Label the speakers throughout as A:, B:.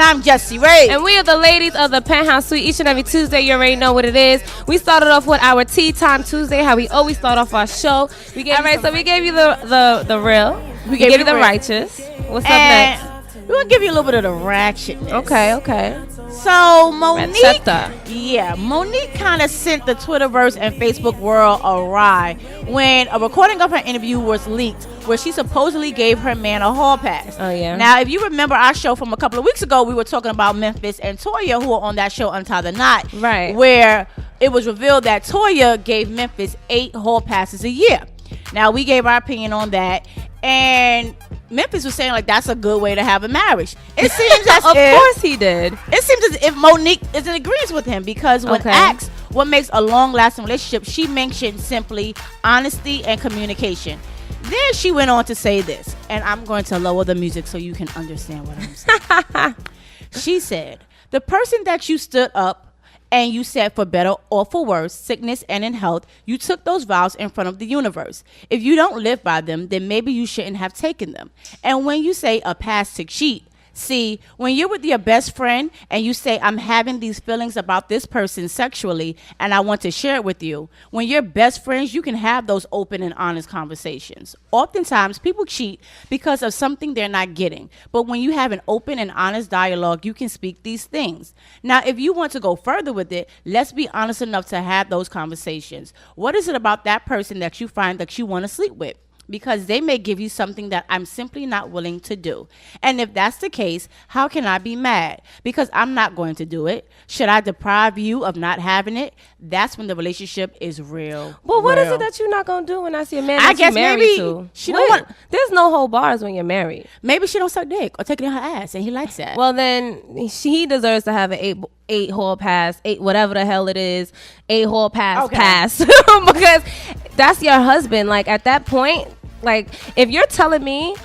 A: I'm Jessi, right?
B: And we are the ladies of the Penthouse Suite. Each and every Tuesday, you already know what it is. We started off with our Tea Time Tuesday, how we always start off our show. We gave you the real. We gave you the righteous. What's up next?
A: We're going to give you a little bit of the ratchetness.
B: Okay.
A: So, Monique kind of sent the Twitterverse and Facebook world awry when a recording of her interview was leaked where she supposedly gave her man a hall pass.
B: Oh, yeah.
A: Now, if you remember our show from a couple of weeks ago, we were talking about Memphis and Toya, who were on that show Untie the Knot.
B: Right.
A: Where it was revealed that Toya gave Memphis 8 hall passes a year. Now, we gave our opinion on that, and Memphis was saying like that's a good way to have a marriage. It seems as
B: of course he did.
A: It seems as if Monique is in agreement with him because when asked what makes a long-lasting relationship, she mentioned simply honesty and communication. Then she went on to say this, and I'm going to lower the music so you can understand what I'm saying. She said, "The person that you stood up and you said for better or for worse, sickness and in health, you took those vows in front of the universe. If you don't live by them, then maybe you shouldn't have taken them. And when you say a past to cheat, see, when you're with your best friend and you say, I'm having these feelings about this person sexually and I want to share it with you. When you're best friends, you can have those open and honest conversations. Oftentimes, people cheat because of something they're not getting. But when you have an open and honest dialogue, you can speak these things. Now, if you want to go further with it, let's be honest enough to have those conversations. What is it about that person that you find that you want to sleep with? Because they may give you something that I'm simply not willing to do. And if that's the case, how can I be mad? Because I'm not going to do it. Should I deprive you of not having it? That's when the relationship is real.
B: Well, what is it that you're not going to do when I see a man
A: I
B: that
A: guess
B: you're married
A: maybe
B: to?
A: She don't want.
B: There's no whole bars when you're married.
A: Maybe she don't suck dick or take it in her ass, and he likes that.
B: Well, then he deserves to have an 8 hall pass, 8 whatever the hell it is, 8 hall pass because that's your husband. Like at that point, like if you're telling me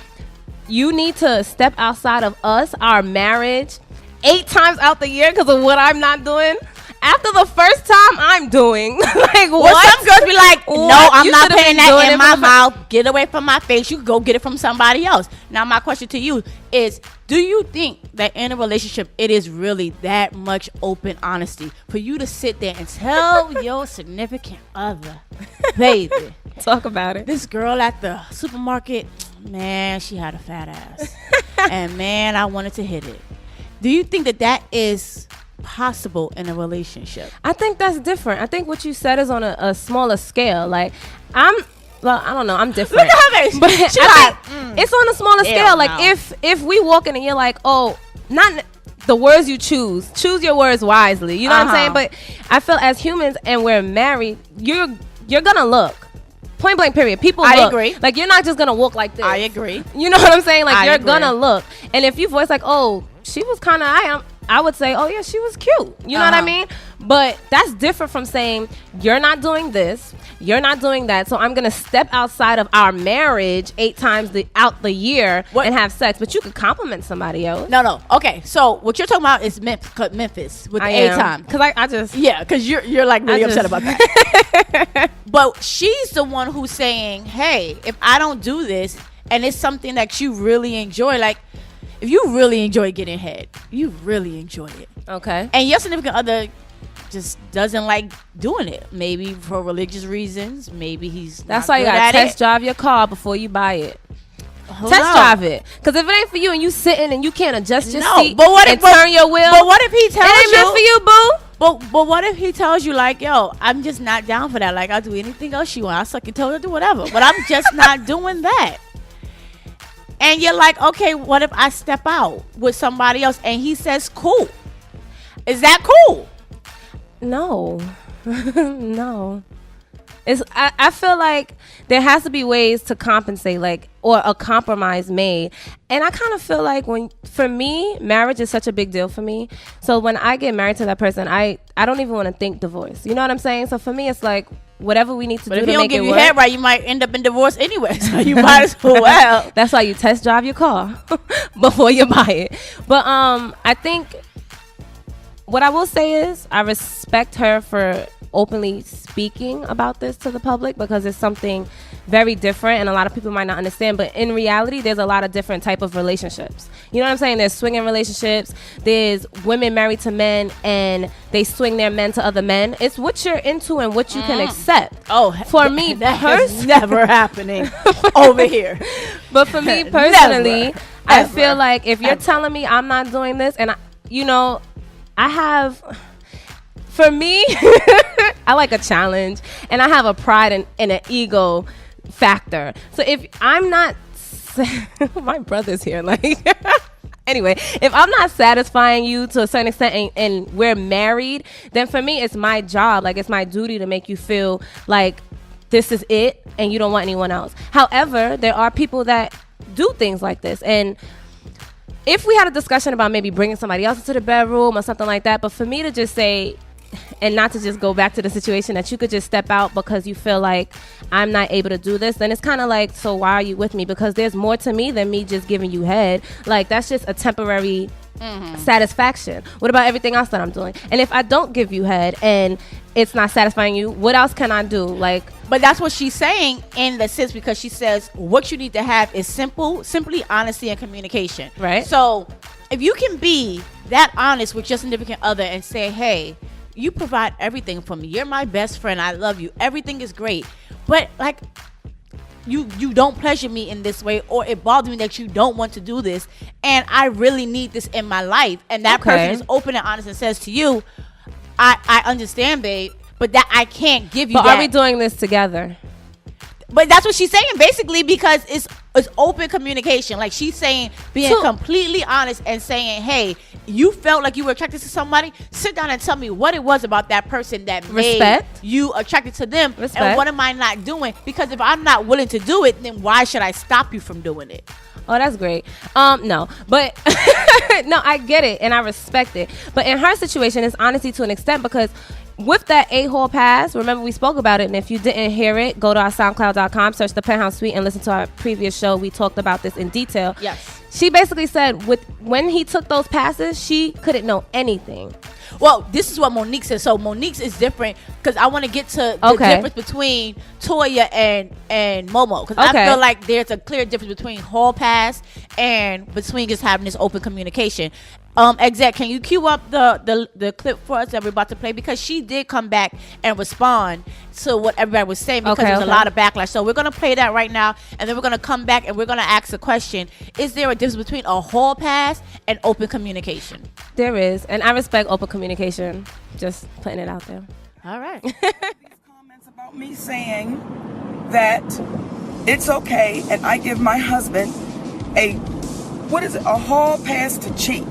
B: you need to step outside of us, our marriage, 8 times out the year because of what I'm not doing. After the first time, I'm doing like what?
A: Well, some girls be like, no, I'm not putting that in my mouth. Get away from my face. You can go get it from somebody else. Now, my question to you is, do you think that in a relationship, it is really that much open honesty for you to sit there and tell your significant other, baby,
B: talk about it.
A: This girl at the supermarket, man, she had a fat ass. And man, I wanted to hit it. Do you think that is possible in a relationship?
B: I think that's different. I think what you said is on a smaller scale. Like I don't know, I'm different.
A: Look at her face.
B: But it's on a smaller scale. Like if we walk in and you're like, oh, not the words you choose your words wisely. You know what I'm saying? But I feel as humans and we're married, you're gonna look. Point blank period. People look. I agree. Like you're not just gonna walk like this.
A: I agree.
B: You know what I'm saying? Like you're gonna look. And if you voice like, oh, she was kind of I would say, oh yeah, she was cute. You know what I mean? But that's different from saying you're not doing this, you're not doing that, so I'm gonna step outside of our marriage 8 times out the year and have sex. But you could compliment somebody else.
A: No. Okay, so what you're talking about is Memphis with the 8 time.
B: Because I just
A: because you're like really upset about that. But she's the one who's saying, hey, if I don't do this and it's something that you really enjoy, like. If you really enjoy getting head, you really enjoy it.
B: Okay.
A: And your significant other just doesn't like doing it. Maybe for religious reasons. Maybe he's
B: That's why you gotta test drive your car before you buy it.
A: Test
B: drive it. Because if it ain't for you and you sitting and you can't adjust your seat
A: and
B: turn your wheel.
A: But what if he tells you?
B: It ain't meant for you, boo.
A: But what if he tells you like, yo, I'm just not down for that. Like I'll do anything else you want. I'll suck your toe, I'll do whatever. But I'm just not doing that. And you're like, okay, what if I step out with somebody else? And he says, cool. Is that cool?
B: No. No. I feel like there has to be ways to compensate, like, or a compromise made. And I kind of feel like for me, marriage is such a big deal for me. So when I get married to that person, I don't even want to think divorce. You know what I'm saying? So for me, it's like, whatever we need to do to make it work. But if you don't give your head
A: right, you might end up in divorce anyway. So you might as well.
B: That's why you test drive your car before you buy it. But I think what I will say is I respect her for openly speaking about this to the public, because it's something very different and a lot of people might not understand. But in reality, there's a lot of different type of relationships. You know what I'm saying? There's swinging relationships. There's women married to men and they swing their men to other men. It's what you're into and what you can accept.
A: Oh,
B: for me,
A: that's never happening over here.
B: But for me personally,
A: Never.
B: I feel like if you're telling me I'm not doing this, and for me, I like a challenge, and I have a pride and an ego factor. So if I'm not, my brother's here, like, anyway, if I'm not satisfying you to a certain extent and we're married, then for me, it's my job. Like, it's my duty to make you feel like this is it and you don't want anyone else. However, there are people that do things like this. And if we had a discussion about maybe bringing somebody else into the bedroom or something like that, but for me to just say, and not to just go back to the situation that you could just step out because you feel like I'm not able to do this, then it's kind of like, so why are you with me? Because there's more to me than me just giving you head. Like, that's just a temporary satisfaction. What about everything else that I'm doing? And if I don't give you head and it's not satisfying you, what else can I do? Like,
A: but that's what she's saying in the sense, because she says what you need to have is simply honesty and communication.
B: Right.
A: So if you can be that honest with your significant other and say, hey, you provide everything for me. You're my best friend. I love you. Everything is great. But like, you don't pleasure me in this way, or it bothers me that you don't want to do this, and I really need this in my life. And that person is open and honest and says to you, I understand, babe, but that I can't give you that.
B: But are we doing this together?
A: But that's what she's saying, basically, because it's open communication. Like, she's saying, being completely honest and saying, hey, you felt like you were attracted to somebody. Sit down and tell me what it was about that person that made you attracted to them. And what am I not doing? Because if I'm not willing to do it, then why should I stop you from doing it?
B: Oh, that's great. No, but no, I get it and I respect it. But in her situation, it's honesty to an extent, because with that 8-hole pass, remember we spoke about it, and if you didn't hear it, go to our SoundCloud.com, search the Penthouse Suite, and listen to our previous show. We talked about this in detail.
A: Yes.
B: She basically said when he took those passes, she couldn't know anything.
A: Well, this is what Monique said. So Monique's is different, because I want to get to the difference between Toya and Momo, because I feel like there's a clear difference between hall pass and between just having this open communication. Exec, can you cue up the clip for us that we're about to play? Because she did come back and respond to what everybody was saying, because there's a lot of backlash. So we're going to play that right now, and then we're going to come back and we're going to ask a question. Is there a difference between a hall pass and open communication?
B: There is, and I respect open communication. Just putting it out there.
A: All right.
C: These comments about me saying that it's okay, and I give my husband a hall pass to cheat.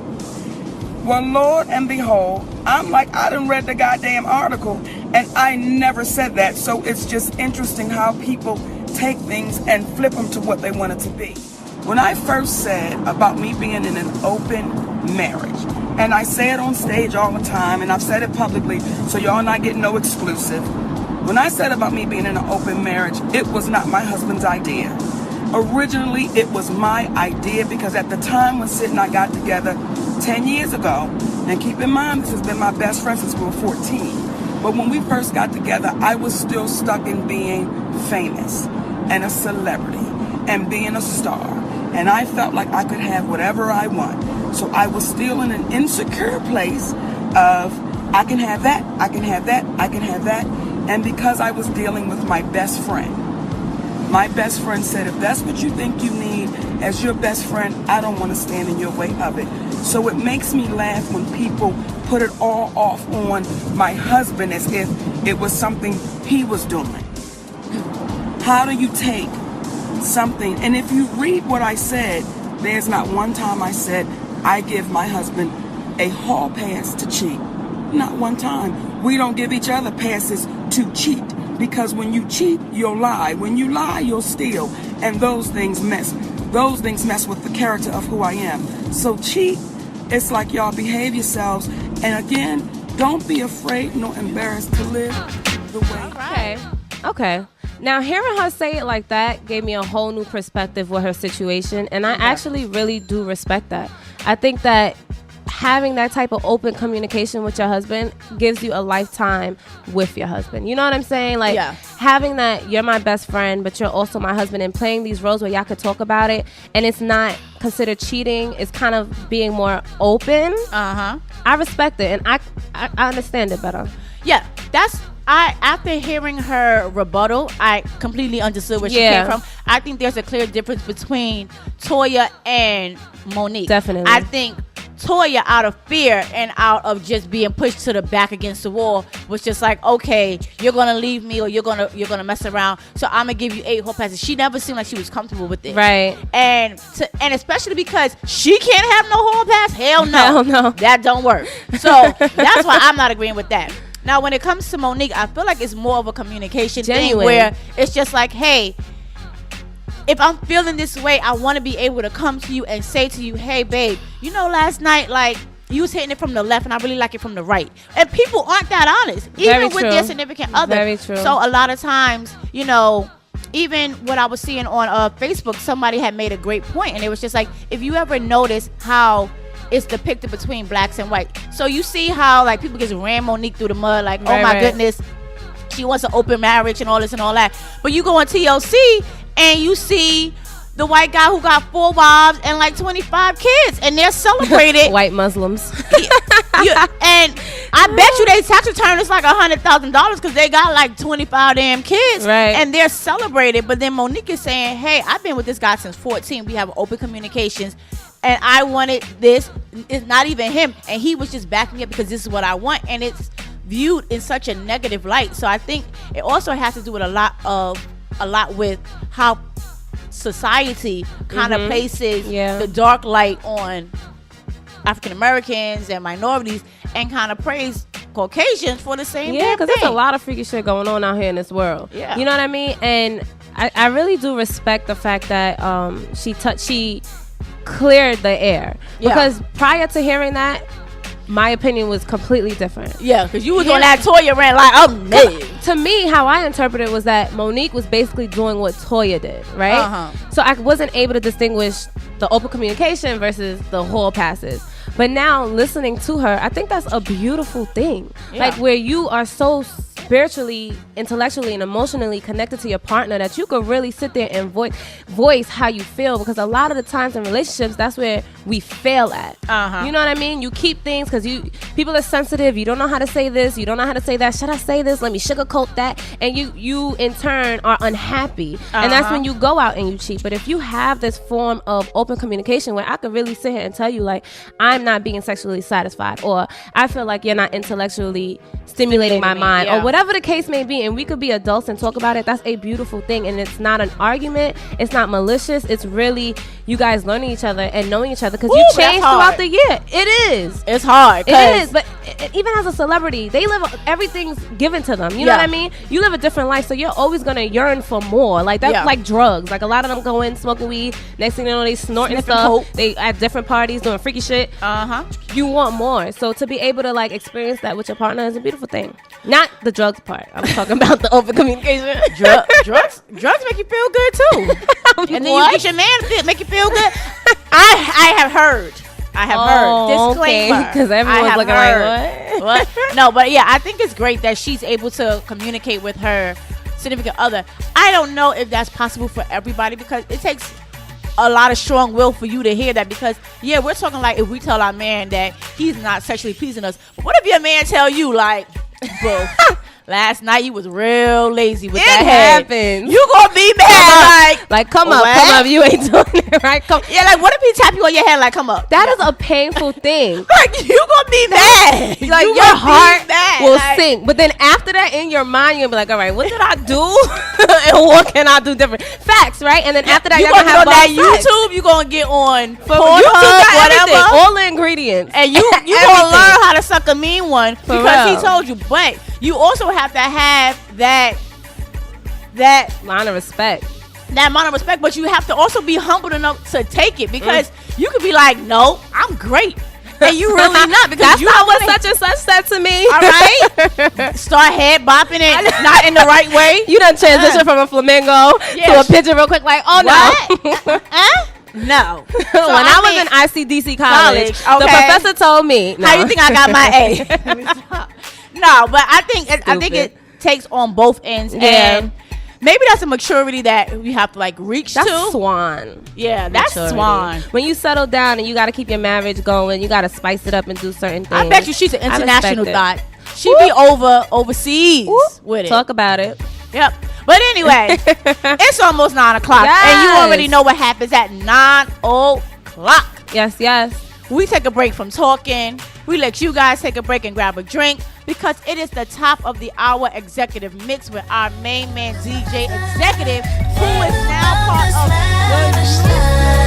C: Well, Lord and behold, I'm like, I done read the goddamn article, and I never said that. So it's just interesting how people take things and flip them to what they want it to be. When I first said about me being in an open marriage, and I say it on stage all the time, and I've said it publicly, so y'all not getting no exclusive. When I said about me being in an open marriage, it was not my husband's idea. Originally, it was my idea, because at the time when Sid and I got together 10 years ago, and keep in mind, this has been my best friend since we were 14. But when we first got together, I was still stuck in being famous and a celebrity and being a star. And I felt like I could have whatever I want. So I was still in an insecure place of, I can have that, I can have that, I can have that. And because I was dealing with my best friend said, if that's what you think you need as your best friend, I don't want to stand in your way of it. So it makes me laugh when people put it all off on my husband as if it was something he was doing. How do you take something? And if you read what I said, there's not one time I said I give my husband a hall pass to cheat. Not one time. We don't give each other passes to cheat. Because when you cheat, you'll lie. When you lie, you'll steal. And those things mess with the character of who I am. So cheat, it's like y'all behave yourselves. And again, don't be afraid nor embarrassed to live the way.
B: Okay. Now, hearing her say it like that gave me a whole new perspective with her situation. And I actually really do respect that. I think that having that type of open communication with your husband gives you a lifetime with your husband. You know what I'm saying? Like having that, you're my best friend, but you're also my husband, and playing these roles where y'all could talk about it, and it's not considered cheating. It's kind of being more open. I respect it, and I understand it better.
A: Yeah, after hearing her rebuttal, I completely understood where she came from. I think there's a clear difference between Toya and Monique.
B: Definitely.
A: I think Toya, out of fear and out of just being pushed to the back against the wall, was just like, okay, you're gonna leave me, or you're gonna mess around, so I'm gonna give you 8 hall passes. She never seemed like she was comfortable with it,
B: right?
A: And especially because she can't have no hall pass. Hell no, that don't work. So that's why I'm not agreeing with that. Now, when it comes to Monique, I feel like it's more of a communication thing where it's just like, hey, if I'm feeling this way, I want to be able to come to you and say to you, hey, babe, last night, like, you was hitting it from the left and I really like it from the right. And people aren't that honest, even with their significant other.
B: Very true.
A: So a lot of times, even what I was seeing on Facebook, somebody had made a great point, and it was just like, if you ever notice how it's depicted between blacks and white. So you see how like people just ran Monique through the mud, like, oh my goodness, she wants an open marriage and all this and all that. But you go on TLC and you see the white guy who got 4 wives and like 25 kids, and they're celebrated.
B: White Muslims.
A: And I bet you their tax return is like $100,000 because they got like 25 damn kids,
B: right?
A: And they're celebrated. But then Monique is saying, hey, I've been with this guy since 14. We have open communications. And I wanted this. It's not even him. And he was just backing it because this is what I want. And it's viewed in such a negative light. So I think it also has to do with a lot with how society kind of places the dark light on African Americans and minorities, and kind of praise Caucasians for the same thing. Yeah,
B: because there's a lot of freaky shit going on out here in this world. Yeah. You know what I mean? And I really do respect the fact that she cleared the air, because prior to hearing that, my opinion was completely different. Yeah, because you was on that Toya rant like, oh man. To me, how I interpreted was that Monique was basically doing what Toya did, right? So I wasn't able to distinguish the open communication versus the hall passes. But now listening to her, I think that's a beautiful thing. Like where you are so spiritually, intellectually, and emotionally connected to your partner that you could really sit there and voice how you feel, because a lot of the times in relationships, that's where we fail at. You know what I mean? You keep things because people are sensitive. You don't know how to say this. You don't know how to say that. Should I say this? Let me sugarcoat that. And you in turn are unhappy. And that's when you go out and you cheat. But if you have this form of open communication where I could really sit here and tell you, like, I'm not being sexually satisfied, or I feel like you're not intellectually stimulating my mind, or whatever the case may be, and we could be adults and talk about it, that's a beautiful thing. And it's not an argument, it's not malicious, it's really you guys learning each other and knowing each other, because you change throughout the year. It's hard. It is, but even as a celebrity, they live, everything's given to them, you know what I mean? You live a different life, so you're always gonna yearn for more. Like that's like drugs. Like a lot of them go in smoking weed, next thing you know they snorting stuff, coke. They at different parties doing freaky shit. You want more, so to be able to like experience that with your partner is a beautiful thing. Not the drugs part, I'm talking about the open communication. Drugs make you feel good too. And then you get your man make you feel good. I have heard. Disclaimer. Because everyone's looking like, what? No, but yeah, I think it's great that she's able to communicate with her significant other. I don't know if that's possible for everybody, because it takes a lot of strong will for you to hear that, because we're talking like if we tell our man that he's not sexually pleasing us, but what if your man tell you like, bro, last night you was real lazy with that head. Happens. You gonna be mad like come up, you ain't doing it right. Like what if he tap you on your head like come up? That is a painful thing. Like you gonna be mad. Like your heart will sink. But then after that, in your mind, you're gonna be like, all right, what did I do? And what can I do different? Facts, right? And then after that, you're gonna have on that YouTube. You gonna get on YouTube, whatever, all the ingredients, and you gonna learn how to suck a mean one because he told you. But you also have to have that line of respect. That amount of respect, but you have to also be humble enough to take it, because you could be like, no, I'm great. And you really not, because that's not what such and such said to me. All right. Start head bopping it not in the right way. You done transition from a flamingo to a pigeon real quick, like, oh no.
A: No. So
B: when I was in ICDC college,
A: okay.
B: the professor told me. No.
A: How you think I got my A? No, but I think it takes on both ends, and maybe that's a maturity that we have to like reach
B: that's
A: to.
B: Swan.
A: Yeah, that's
B: maturity.
A: Swan.
B: When you settle down and you got to keep your marriage going, you got to spice it up and do certain things.
A: I bet you she's an international thought. She be overseas with it.
B: Talk about it.
A: Yep. But anyway, it's almost 9 o'clock, and you already know what happens at 9 o'clock.
B: Yes, yes.
A: We take a break from talking. We let you guys take a break and grab a drink because it is the top of the hour executive mix with our main man DJ Executive, who is now part of the